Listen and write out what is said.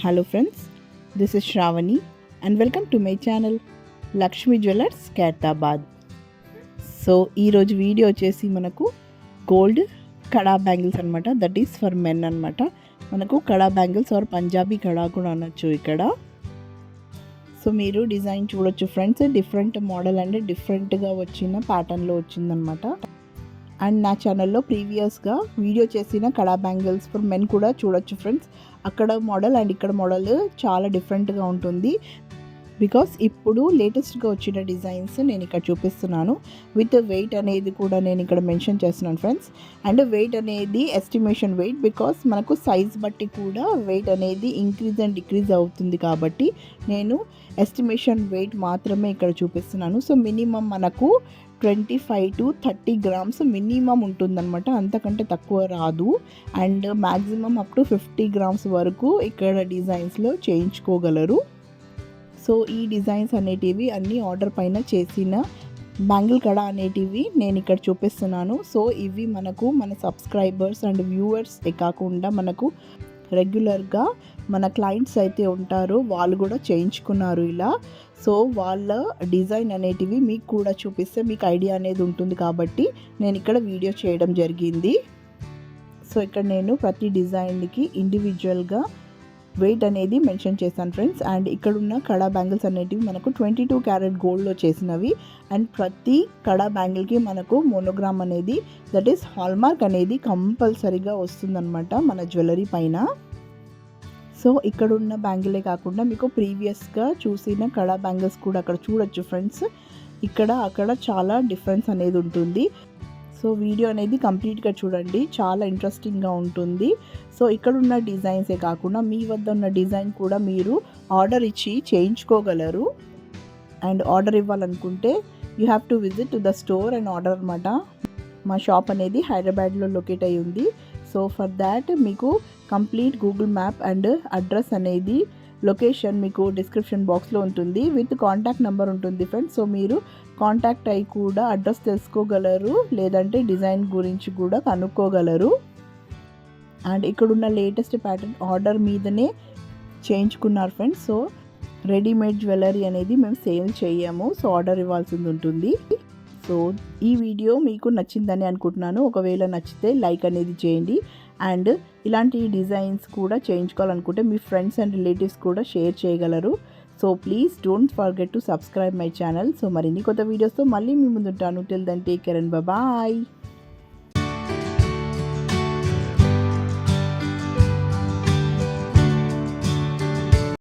Hello friends, this is Shravani and welcome to my channel Lakshmi Jewellers Khairatabad. So ఈరోజు video వచ్చేసి మనకు gold కడా bangles అనమాట. That is for men అనమాట. మనకు కడా bangles are Punjabi కడా కూడా అనొచ్చు ఇక్కడ. సో మీరు డిజైన్ చూడొచ్చు ఫ్రెండ్స్, డిఫరెంట్ మోడల్ అండ్ డిఫరెంట్గా వచ్చిన ప్యాటర్న్లో వచ్చిందనమాట. అండ్ నా ఛానల్లో ప్రీవియస్గా వీడియో చేసిన కడా బ్యాంగిల్స్ ఫర్ మెన్ కూడా చూడొచ్చు ఫ్రెండ్స్. అక్కడ మోడల్ అండ్ ఇక్కడ మోడల్ చాలా డిఫరెంట్గా ఉంటుంది. బికాస్ ఇప్పుడు లేటెస్ట్గా వచ్చిన డిజైన్స్ నేను ఇక్కడ చూపిస్తున్నాను. విత్ వెయిట్ అనేది కూడా నేను ఇక్కడ మెన్షన్ చేస్తున్నాను ఫ్రెండ్స్. అండ్ వెయిట్ అనేది ఎస్టిమేషన్ వెయిట్, బికాస్ మనకు సైజ్ బట్టి కూడా వెయిట్ అనేది ఇంక్రీజ్ అండ్ డిక్రీజ్ అవుతుంది కాబట్టి నేను ఎస్టిమేషన్ వెయిట్ మాత్రమే ఇక్కడ చూపిస్తున్నాను. సో మినిమం మనకు 25 to 30 grams మినిమం ఉంటుందన్నమాట, అంతకంటే తక్కువ రాదు. And maximum up to 50 grams వరకు ఇక్కడ డిజైన్స్లో చేయించుకోగలరు. సో ఈ డిజైన్స్ అనేటివి అన్నీ ఆర్డర్ పైన చేసిన బ్యాంగిల్ కడా అనేటివి నేను ఇక్కడ చూపిస్తున్నాను. సో ఇవి మనకు మన సబ్స్క్రైబర్స్ అండ్ వ్యూవర్స్ కాకుండా మనకు రెగ్యులర్గా మన క్లయింట్స్ అయితే ఉంటారు, వాళ్ళు కూడా చేయించుకున్నారు ఇలా. సో వాళ్ళ డిజైన్ అనేటివి మీకు కూడా చూపిస్తే మీకు ఐడియా అనేది ఉంటుంది కాబట్టి నేను ఇక్కడ వీడియో చేయడం జరిగింది. సో ఇక్కడ నేను ప్రతి డిజైన్కి ఇండివిజువల్గా వెయిట్ అనేది మెన్షన్ చేశాను ఫ్రెండ్స్. అండ్ ఇక్కడ ఉన్న కడా బ్యాంగిల్స్ అనేటివి మనకు 22 క్యారెట్ గోల్డ్లో చేసినవి. అండ్ ప్రతి కడా బ్యాంగిల్కి మనకు మోనోగ్రామ్ అనేది, దట్ ఈస్ హాల్మార్క్ అనేది కంపల్సరీగా వస్తుందన్నమాట మన జ్యువెలరీ పైన. సో ఇక్కడ ఉన్న బ్యాంగిలే కాకుండా మీకు ప్రీవియస్గా చూసిన కడా బ్యాంగిల్స్ కూడా అక్కడ చూడొచ్చు ఫ్రెండ్స్. ఇక్కడ అక్కడ చాలా డిఫరెన్స్ అనేది ఉంటుంది. సో వీడియో అనేది కంప్లీట్గా చూడండి, చాలా ఇంట్రెస్టింగ్గా ఉంటుంది. సో ఇక్కడ ఉన్న డిజైన్సే కాకుండా మీ వద్ద ఉన్న డిజైన్ కూడా మీరు ఆర్డర్ ఇచ్చి చేయించుకోగలరు. అండ్ ఆర్డర్ ఇవ్వాలనుకుంటే you have to visit to the store and order అనమాట. మా షాప్ అనేది హైదరాబాద్లో లొకేట్ అయ్యి ఉంది. సో ఫర్ దాట్ మీకు complete Google map and address అనేది లొకేషన్ మీకు డిస్క్రిప్షన్ బాక్స్లో ఉంటుంది. విత్ కాంటాక్ట్ నెంబర్ ఉంటుంది ఫ్రెండ్స్. సో మీరు కాంటాక్ట్ అయ్యి కూడా అడ్రస్ తెలుసుకోగలరు, లేదంటే డిజైన్ గురించి కూడా కనుక్కోగలరు. అండ్ ఇక్కడున్న లేటెస్ట్ ప్యాటర్న్ ఆర్డర్ మీదనే చేయించుకున్నారు ఫ్రెండ్స్. సో రెడీమేడ్ జ్యువెలరీ అనేది మేము సేల్ చేయము, సో ఆర్డర్ ఇవ్వాల్సింది ఉంటుంది. సో ఈ వీడియో మీకు నచ్చిందని అనుకుంటున్నాను. ఒకవేళ నచ్చితే లైక్ అనేది చేయండి. అండ్ ఇలాంటి డిజైన్స్ కూడా చేయించుకోవాలనుకుంటే మీ ఫ్రెండ్స్ అండ్ రిలేటివ్స్ కూడా షేర్ చేయగలరు. So please don't forget to subscribe my channel. So మరిన్ని కొత్త వీడియోస్తో మళ్ళీ మీ ముందు ఉంటాను. Till then take care and bye.